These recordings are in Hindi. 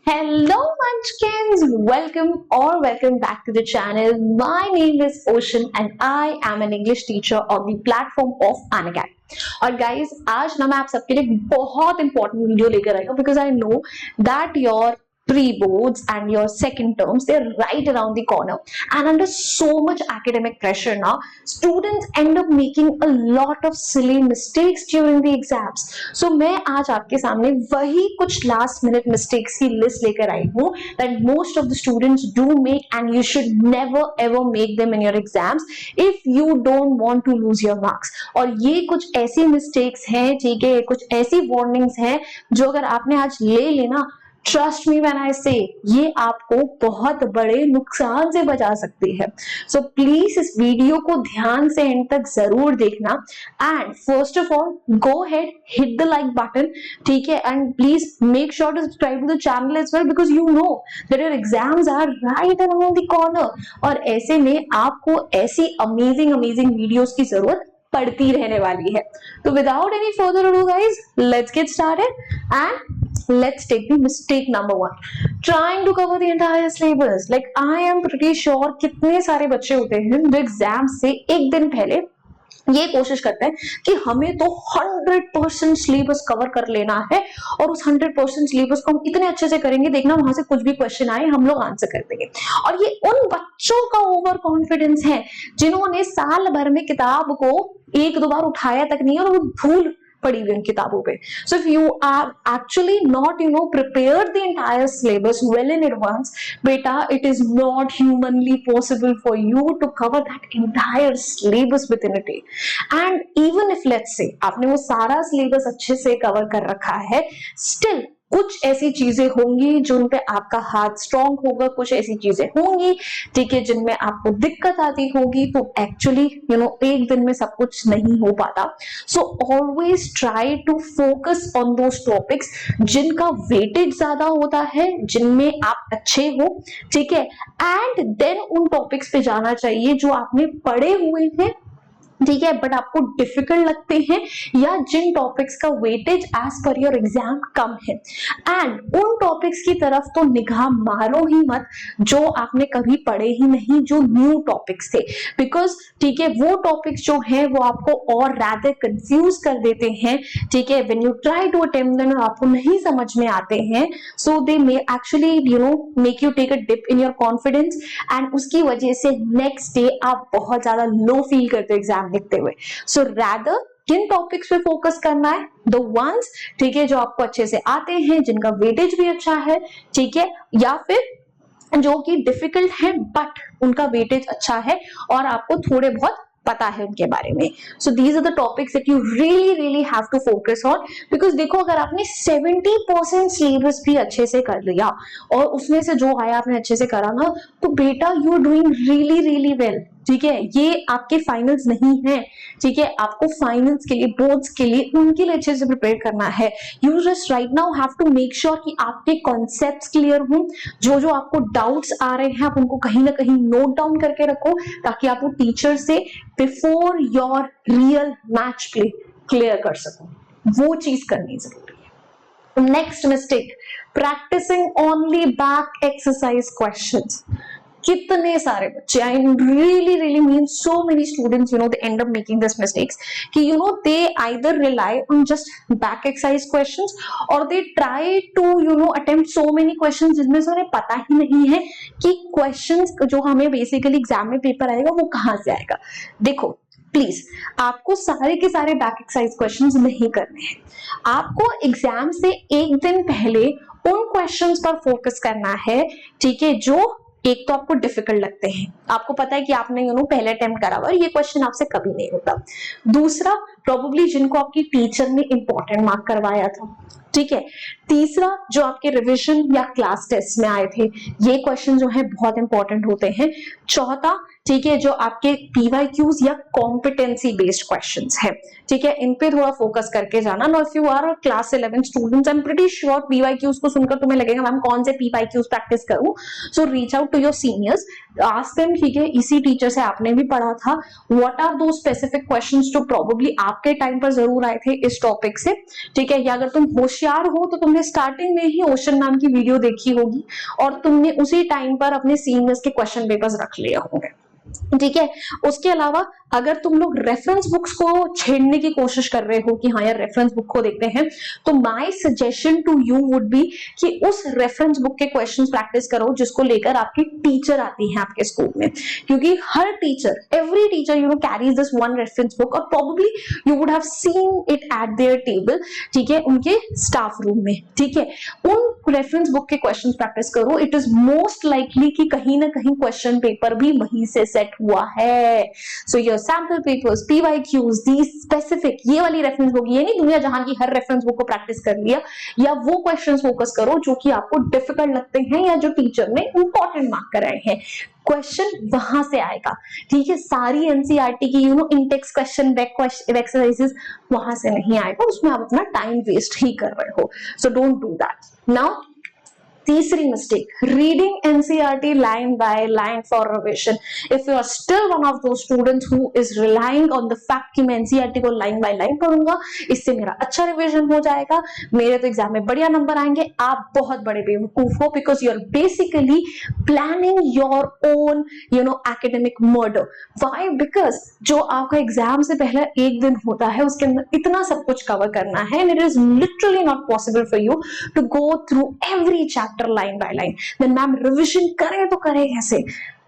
Hello Munchkins, welcome back to the channel. My name is Ocean and I am an English teacher on the platform of Unacademy. और guys, आज ना मैं आप सबके लिए बहुत important वीडियो लेकर आई हूँ because I know that your pre-boards and your second terms, they're right around the corner, and under so much academic pressure now, students end up making a lot of silly mistakes during the exams. So मैं आज आपके सामने वही कुछ last minute mistakes की list लेकर आई हूँ that most of the students do make and you should never ever make them in your exams if you don't want to lose your marks. और ये कुछ ऐसी mistakes हैं, ठीक है, कुछ ऐसी warnings हैं जो अगर आपने आज ले लेना, ट्रस्ट मी व्हेन आई से, ये आपको बहुत बड़े नुकसान से बचा सकती है. सो प्लीज इस वीडियो को ध्यान से एंड तक जरूर देखना. And first of all go ahead, hit the like button, ठीक है, and please make sure to subscribe to the channel as well because you know that your exams are right around the corner. और ऐसे में आपको ऐसी अमेजिंग वीडियोस की जरूरत पड़ती रहने वाली है. तो without any further ado guys, let's get started and let's take the mistake number 1, trying to cover the entire syllabus. Like I am pretty sure कितने सारे बच्चे होते हैं जो एग्जाम से एक दिन पहले ये कोशिश करते हैं कि हमें तो 100% सिलेबस कवर कर लेना है और उस 100% सिलेबस को हम इतने अच्छे से करेंगे, देखना वहां से कुछ भी क्वेश्चन आए हम लोग आंसर कर देंगे. और ये उन बच्चों का ओवर कॉन्फिडेंस है जिन्होंने साल भर में किताब को एक दो बार उठाया तक नहीं और वो भूल पड़ी हुई किताबों पे. So if you are actually not prepared the entire syllabus well in advance, beta, it is not humanly possible for you to cover that entire syllabus within a day. And even if let's say आपने वो सारा syllabus अच्छे से कवर कर रखा है, still कुछ ऐसी चीजें होंगी जिन पे आपका हाथ स्ट्रॉन्ग होगा, कुछ ऐसी चीजें होंगी, ठीक है, जिनमें आपको दिक्कत आती होगी. तो एक्चुअली एक दिन में सब कुछ नहीं हो पाता. So always try to focus on those topics जिनका वेटेज ज्यादा होता है, जिनमें आप अच्छे हो, ठीक है, एंड देन उन टॉपिक्स पे जाना चाहिए जो आपने पढ़े हुए हैं, ठीक है, बट आपको डिफिकल्ट लगते हैं या जिन टॉपिक्स का weightage as per your exam कम है. एंड उन टॉपिक्स की तरफ तो निगाह मारो ही मत जो आपने कभी पढ़े ही नहीं, जो न्यू टॉपिक्स थे, बिकॉज ठीक है वो टॉपिक्स जो हैं वो आपको और रादर कंफ्यूज कर देते हैं, ठीक है, when you try to attempt them आपको नहीं समझ में आते हैं. So they may actually make you take a dip in your confidence and उसकी वजह से नेक्स्ट डे आप बहुत ज्यादा लो फील करते हो एग्जाम लिखते हुए. सो रादर किन टॉपिक्स पे फोकस करना है, द वंस, ठीक है, जो आपको अच्छे से आते हैं, जिनका वेटेज भी अच्छा है, ठीक है, या फिर जो कि डिफिकल्ट है बट उनका वेटेज अच्छा है और आपको थोड़े बहुत पता है उनके बारे में. So these are the topics that you really have to focus on. Because देखो, अगर आपने 70% सिलेबस भी अच्छे से कर लिया और उसमें से जो आया आपने अच्छे से करा ना, तो बेटा you are doing really well, ठीक है. ये आपके फाइनल्स नहीं है, ठीक है, आपको फाइनल्स के लिए, बोर्ड्स के लिए, उनके लिए अच्छे से प्रिपेयर करना है. You just right now have to make sure कि आपके कॉन्सेप्ट्स क्लियर हो, जो आपको डाउट्स आ रहे हैं आप उनको कहीं ना कहीं नोट डाउन करके रखो ताकि आप वो टीचर से before your real match play clear कर सको. वो चीज करनी जरूरी है. Next mistake, practicing only back exercise questions. कितने सारे बच्चे, I really mean so many students, they end up making this mistakes कि they either rely on just back exercise questions or they try to attempt so many questions जिसमें से उन्हें पता ही नहीं है कि questions जो हमें basically एग्जाम में पेपर आएगा वो कहाँ से आएगा. देखो प्लीज, आपको सारे के सारे बैक एक्सरसाइज क्वेश्चंस नहीं करने हैं. आपको एग्जाम से एक दिन पहले उन क्वेश्चंस पर फोकस करना है, ठीक है, जो एक तो आपको डिफिकल्ट लगते हैं, आपको पता है कि आपने पहले अटेम्प्ट करा हुआ, ये क्वेश्चन आपसे कभी नहीं होता. दूसरा, प्रोबेबली जिनको आपकी टीचर ने इंपॉर्टेंट मार्क करवाया था, ठीक है. तीसरा, जो आपके रिवीजन या क्लास टेस्ट में आए थे, ये क्वेश्चन जो है बहुत इंपॉर्टेंट होते हैं. चौथा, ठीक है, जो आपके पीवाईक्यूज या कॉम्पिटेंसी बेस्ड क्वेश्चंस हैं, ठीक है, इन पे थोड़ा फोकस करके जाना. No if you are class 11 students, I am pretty sure PYQs को सुनकर तुम्हें लगेगा मैम कौन से पीवाईक्यूज प्रैक्टिस करूं. So reach out to your seniors, ask them, ठीक है, इसी टीचर से आपने भी पढ़ा था, what are those specific questions जो प्रोबेबली आप आपके टाइम पर जरूर आए थे इस टॉपिक से, ठीक है। या अगर तुम होशियार हो तो तुमने स्टार्टिंग में ही ओशन मैम की वीडियो देखी होगी और तुमने उसी टाइम पर अपने सीनियर्स के क्वेश्चन पेपर्स रख लिए होंगे, ठीक है। उसके अलावा अगर तुम लोग रेफरेंस बुक्स को छेड़ने की कोशिश कर रहे हो कि हाँ यार रेफरेंस बुक को देखते हैं, तो my suggestion to you would be कि उस रेफरेंस बुक के क्वेश्चंस प्रैक्टिस करो जिसको लेकर आपकी टीचर आती है आपके स्कूल में, क्योंकि हर teacher, every teacher you know carries this one reference book, और probably you would have seen it at their table, ठीक है, उनके स्टाफ रूम में, ठीक है। उन रेफरेंस बुक के क्वेश्चंस प्रैक्टिस करो, इट इज मोस्ट लाइकली कि कहीं ना कहीं क्वेश्चन पेपर भी वहीं से सेट हुआ है। So your sample papers, PYQs, the specific, ये वाली रेफरेंस बुक, ये नहीं दुनिया जहान की हर रेफरेंस बुक को प्रैक्टिस कर लिया, या वो क्वेश्चंस फोकस करो जो कि आपको डिफिकल्ट लगते हैं या जो टीचर ने इंपॉर्टेंट मार्क कराए हैं, क्वेश्चन वहां से आएगा, ठीक है। सारी एनसीईआरटी की इंटेक्स क्वेश्चन, बैक एक्सरसाइजेस वहां से नहीं आएगा, उसमें आप अपना टाइम वेस्ट ही कर रहे हो। So don't do that. Now तीसरी mistake, reading NCERT line by line for revision. If you are still one of those students who is relying on the fact कि मैं एनसीईआरटी को लाइन बाय लाइन पढ़ूंगा, इससे मेरा अच्छा रिविजन हो जाएगा, मेरे तो एग्जाम में बढ़िया नंबर आएंगे, आप बहुत बड़े बेवकूफ हो, because you are basically planning your own academic murder. Why? Because जो आपका एग्जाम से पहले एक दिन होता है उसके अंदर इतना सब कुछ कवर करना है, and it is literally not possible for you to go through every chapter line by line. Then ma'am revision करे तो करे कैसे?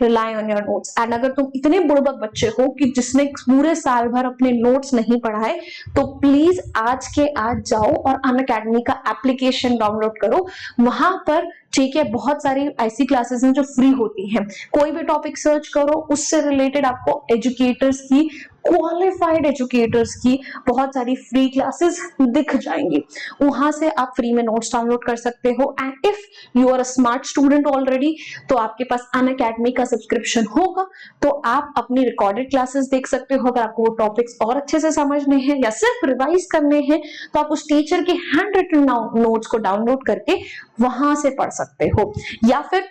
Rely on your notes. And अगर तुम इतने बुड़बक बच्चे हो कि जिसने पूरे साल भर अपने नोट्स नहीं पढ़ाए, तो प्लीज आज के आज जाओ और अनअकैडमी का एप्लीकेशन डाउनलोड करो। वहां पर, ठीक है, बहुत सारी ऐसी क्लासेस हैं जो फ्री होती हैं, कोई भी टॉपिक सर्च करो, उससे रिलेटेड आपको एजुकेटर्स की, क्वालिफाइड एजुकेटर्स की बहुत सारी फ्री क्लासेस दिख जाएंगी, वहां से आप फ्री में नोट्स डाउनलोड कर सकते हो। And if you are a smart student already, तो आपके पास अनअकैडमी का सब्सक्रिप्शन होगा, तो आप अपनी रिकॉर्डेड क्लासेस देख सकते हो। अगर आपको वो टॉपिक्स और अच्छे से समझने हैं या सिर्फ रिवाइज करने हैं, तो आप उस टीचर के हैंड रिटन नोट्स को डाउनलोड करके वहां से पढ़ सकते हो। या फिर,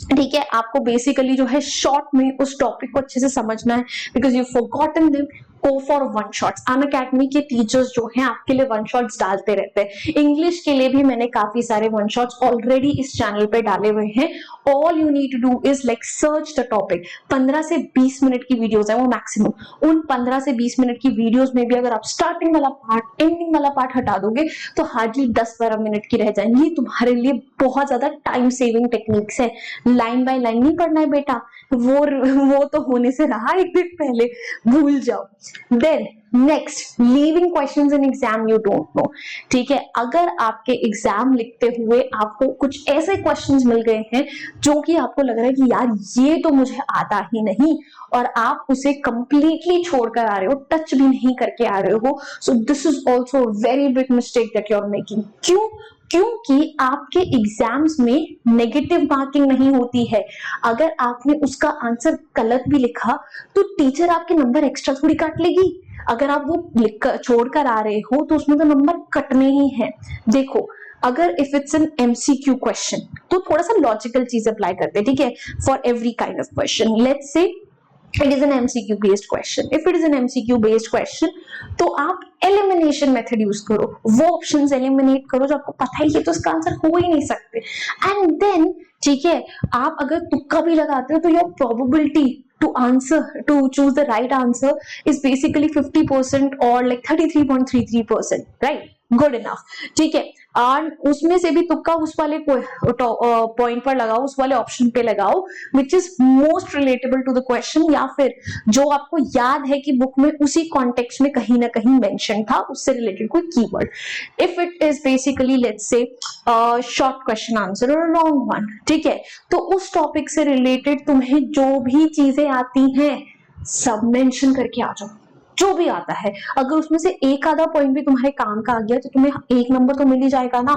ठीक है, आपको बेसिकली जो है शॉर्ट में उस टॉपिक को अच्छे से समझना है, because you forgotten them, go for one shots. Unacademy के टीचर्स जो हैं आपके लिए वन शॉट्स डालते रहते हैं। इंग्लिश के लिए भी मैंने काफी सारे वन शॉट्स ऑलरेडी इस चैनल पे डाले हुए हैं। All you need to do is like search the topic. 15 से 20 मिनट की वीडियोस है वो मैक्सिमम। उन 15 से 20 मिनट की वीडियोस में भी अगर आप स्टार्टिंग वाला पार्ट, एंडिंग वाला पार्ट हटा दोगे, तो हार्डली 10-12 मिनट की रह जाएंगी। तुम्हारे लिए बहुत ज्यादा टाइम सेविंग टेक्निक्स है। लाइन बाय लाइन नहीं पढ़ना है बेटा, वो तो होने से रहा एक दिन पहले, भूल जाओ। Then next, leaving questions in exam you don't know, ठीक है। अगर आपके एग्जाम लिखते हुए आपको कुछ ऐसे क्वेश्चंस मिल गए हैं जो कि आपको लग रहा है कि यार ये तो मुझे आता ही नहीं, और आप उसे कंप्लीटली छोड़कर आ रहे हो, टच भी नहीं करके आ रहे हो, so this is also very big mistake that you are making. क्यों? क्योंकि आपके एग्जाम्स में नेगेटिव मार्किंग नहीं होती है। अगर आपने उसका आंसर गलत भी लिखा तो टीचर आपके नंबर एक्स्ट्रा थोड़ी काट लेगी। अगर आप वो छोड़कर आ रहे हो तो उसमें तो नंबर कटने ही हैं। देखो, अगर if it's an MCQ question तो थोड़ा सा लॉजिकल चीज अप्लाई करते हैं, ठीक है, for every kind of question. Let's say it is an MCQ based question. If it is an MCQ based question, तो आप एलिमिनेशन मेथड यूज करो, वो ऑप्शंस एलिमिनेट करो जो आपको पता है ये तो इसका आंसर हो ही नहीं सकते। एंड देन, ठीक है, आप अगर तुक्का भी लगाते हो तो your probability to choose the right answer is basically 50% or like 33.33%, right? Good enough, ठीक है। और उसमें से भी तुक्का उस वाले पॉइंट पर लगाओ, उस वाले ऑप्शन पे लगाओ which is most relatable to the question, या फिर जो आपको याद है कि बुक में उसी कॉन्टेक्स्ट में कहीं ना कहीं मेंशन था, उससे रिलेटेड कोई keyword. If it is basically let's say short question answer और लॉन्ग वन, ठीक है, तो उस टॉपिक से रिलेटेड तुम्हें जो भी चीजें आती हैं सब मेंशन करके आ जाओ, जो भी आता है। अगर उसमें से एक आधा पॉइंट भी तुम्हारे काम का आ गया तो तुम्हें एक नंबर तो मिल ही जाएगा ना।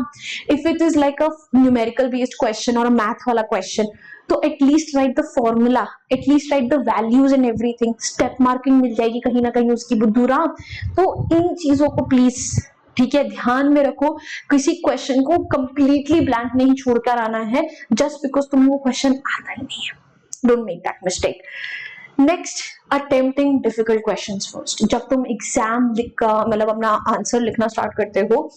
If it is like a numerical based question और मैथ वाला क्वेश्चन, तो at least write the formula, at least write the values and everything, step marking मिल जाएगी कहीं ना कहीं उसकी बुद्धूरा। तो इन चीजों को प्लीज, ठीक है, ध्यान में रखो। किसी क्वेश्चन को कंप्लीटली ब्लैंक नहीं छोड़कर आना है जस्ट बिकॉज तुम्हें वो क्वेश्चन आता ही नहीं है। Don't make that mistake. Next, attempting difficult questions first. जब तुम एग्जाम मतलब अपना आंसर लिखना स्टार्ट करते हो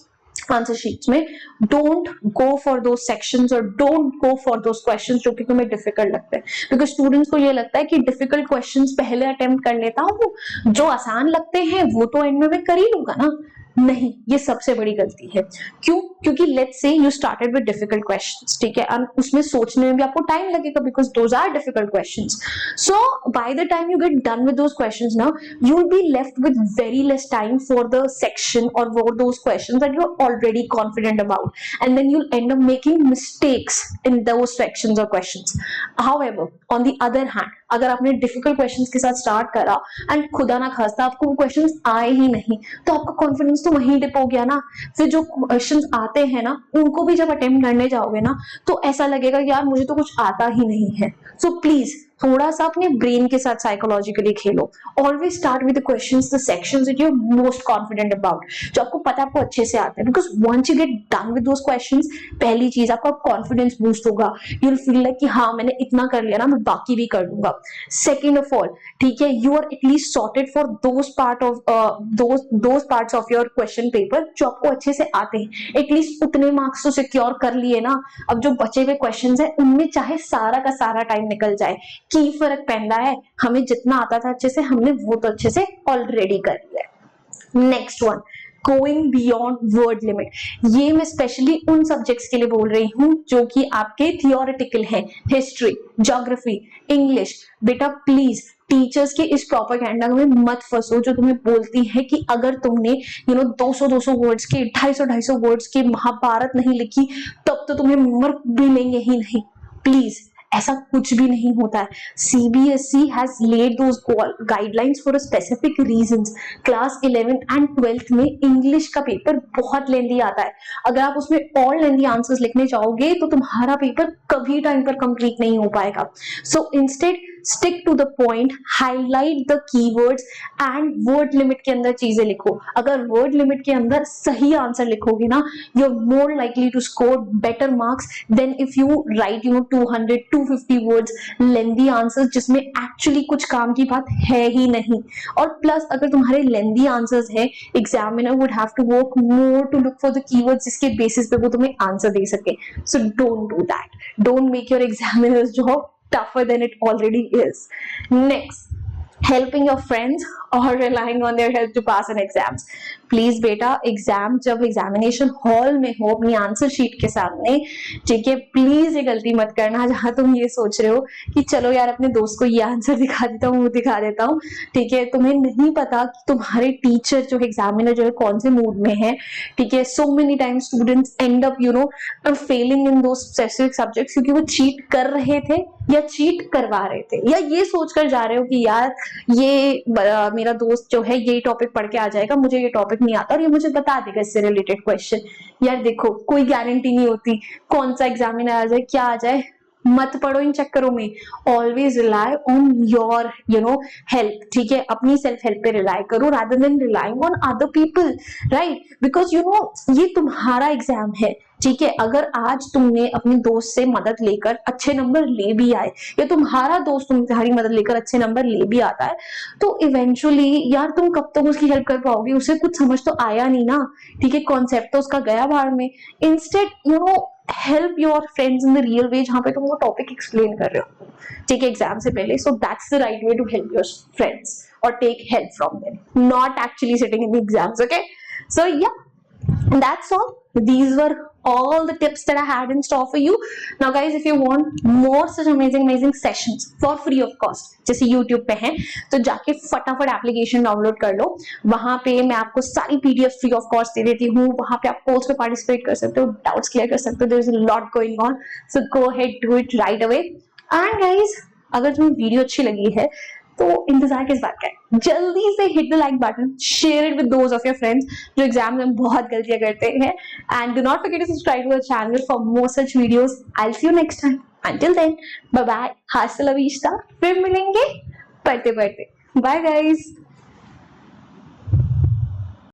आंसर शीट्स में, don't go for those sections और don't go for those questions जो कि तुम्हें डिफिकल्ट लगते हैं, बिकॉज स्टूडेंट्स को ये लगता है कि डिफिकल्ट क्वेश्चंस पहले अटेम्प्ट कर लेता हूँ, जो आसान लगते हैं वो तो एंड में मैं कर ही लूंगा ना। नहीं, ये सबसे बड़ी गलती है। क्यों? क्योंकि let's say you started with difficult questions, ठीक है, और उसमें सोचने में भी आपको टाइम लगेगा because those are difficult questions. So by the time you get done with those questions ना, you will be left with very less time for the section or for those questions that you're already confident about, and then you'll end up making mistakes in those sections or questions. However, on the other hand, अगर आपने डिफिकल्ट क्वेश्चंस के साथ स्टार्ट करा एंड खुदा ना खास्ता आपको वो क्वेश्चंस आए ही नहीं, तो आपका कॉन्फिडेंस तो वहीं डिप हो गया ना। फिर जो क्वेश्चंस आते हैं ना, उनको भी जब अटेम्प्ट करने जाओगे ना, तो ऐसा लगेगा यार मुझे तो कुछ आता ही नहीं है। सो प्लीज थोड़ा सा अपने ब्रेन के साथ साइकोलॉजिकली खेलो। Always start with the questions, the sections that you are most confident about, जो आपको पता है आपको अच्छे से आते हैं, because once you get done with those questions, पहली चीज आपका कॉन्फिडेंस बूस्ट होगा। यू विल फील लाइक कि हाँ मैंने इतना कर लिया ना, मैं बाकी भी कर लूंगा। सेकेंड ऑफ ऑल, ठीक है, you are at least sorted for those parts of your question paper जो आपको अच्छे से आते हैं। एटलीस्ट उतने मार्क्स तो सिक्योर कर लिए ना। अब जो बचे हुए क्वेश्चंस है उनमें चाहे सारा का सारा टाइम निकल जाए, की फर्क पैंदा है, हमें जितना आता था अच्छे से हमने वो तो अच्छे से ऑलरेडी कर लिया। Next one, going beyond word limit. ये मैं स्पेशली उन सब्जेक्ट्स के लिए बोल रही हूँ जो कि आपके थियोरेटिकल हैं, हिस्ट्री, ज्योग्राफी, इंग्लिश। बेटा प्लीज टीचर्स के इस प्रोपेगेंडा में मत फंसो जो तुम्हें बोलती है कि अगर तुमने 200 वर्ड्स के 250 वर्ड्स की महाभारत नहीं लिखी तब तो तुम्हें मार्क भी लेंगे ही नहीं। प्लीज ऐसा कुछ भी नहीं होता है। CBSE has laid those guidelines for a specific reasons। Class 11th and 12th में इंग्लिश का पेपर बहुत लेंदी आता है। अगर आप उसमें और लेंदी आंसर्स लिखने जाओगे तो तुम्हारा पेपर कभी टाइम पर कंप्लीट नहीं हो पाएगा। So instead stick to the point, highlight the keywords and word limit के अंदर चीजें लिखो। अगर वर्ड लिमिट के अंदर सही आंसर लिखोगे ना, you are more likely to score better marks than if you write 200-250 words lengthy answers जिसमें एक्चुअली कुछ काम की बात है ही नहीं। और प्लस अगर तुम्हारे लेंदी आंसर्स है, examiner would have to work more to look for the keywords जिसके बेसिस पे वो तुम्हें आंसर दे सके। So don't do that, don't make your examiner's job tougher than it already is. Next, helping your friends or relying on their help to pass an exams. Please बेटा एग्जाम जब एग्जामिनेशन हॉल में हो अपनी आंसर शीट के सामने, ठीक है, प्लीज ये गलती मत करना जहां तुम ये सोच रहे हो कि चलो यार अपने दोस्त को ये आंसर दिखा देता हूँ वो दिखा देता हूँ। ठीक है, तुम्हें नहीं पता कि तुम्हारे टीचर जो एग्जामिनर जो है कौन से मूड में है। ठीक है, so many times students and up Fehling in those specific subjects क्योंकि वो चीट कर रहे थे या चीट करवा रहे थे, या ये सोचकर जा रहे हो कि यार ये मेरा दोस्त जो है ये टॉपिक पढ़ के आ जाएगा, मुझे ये टॉपिक नहीं आता और ये मुझे बता देगा इससे रिलेटेड क्वेश्चन। यार देखो कोई गारंटी नहीं होती कौन सा एग्जामिनर आ जाए क्या आ जाए, मत पढ़ो इन चक्करों में। Always rely on your help. ठीक है, अपनी सेल्फ हेल्प पे रिलाई करो rather than relying on other people, right? Because ये तुम्हारा एग्जाम है। ठीक है, अगर आज तुमने अपने दोस्त से मदद लेकर अच्छे नंबर ले भी आए या तुम्हारा दोस्त तुम्हारी मदद लेकर अच्छे नंबर ले भी आता है, तो इवेंचुअली यार तुम कब तक उसकी हेल्प कर पाओगे? उसे कुछ समझ तो आया नहीं ना। ठीक है, कॉन्सेप्ट तो उसका गया बाहर में। Instead help your friends in the real way जहां पे तुम वो टॉपिक एक्सप्लेन कर रहे हो, ठीक है, एग्जाम से पहले। So that's the right way to help your friends or take help from them, not actually sitting in the exams. Okay, so yeah, that's all. These were all the tips that I had in store for you. Now guys, if you want more such amazing sessions for free of cost, जैसे YouTube पे हैं, तो जाके फटाफट एप्लीकेशन डाउनलोड कर लो। वहां पे मैं आपको सारी PDF फ्री ऑफ कॉस्ट दे देती हूँ। वहां पे आप पोल्स पे पार्टिसिपेट कर सकते हो, डाउट्स क्लियर कर सकते हो। There is a lot going on, so go ahead, do it right away. And guys, अगर तुम्हें वीडियो अच्छी लगी है तो इंतजार किस बात का है, जल्दी से hit the like button, share it with those of your friends जो एग्जाम में बहुत गलतियां करते हैं, and do not forget to subscribe to our channel for more such videos. I will see you next time, until then bye bye, हासिल अविश्ता, फिर मिलेंगे पढ़ते पढ़ते। Bye guys.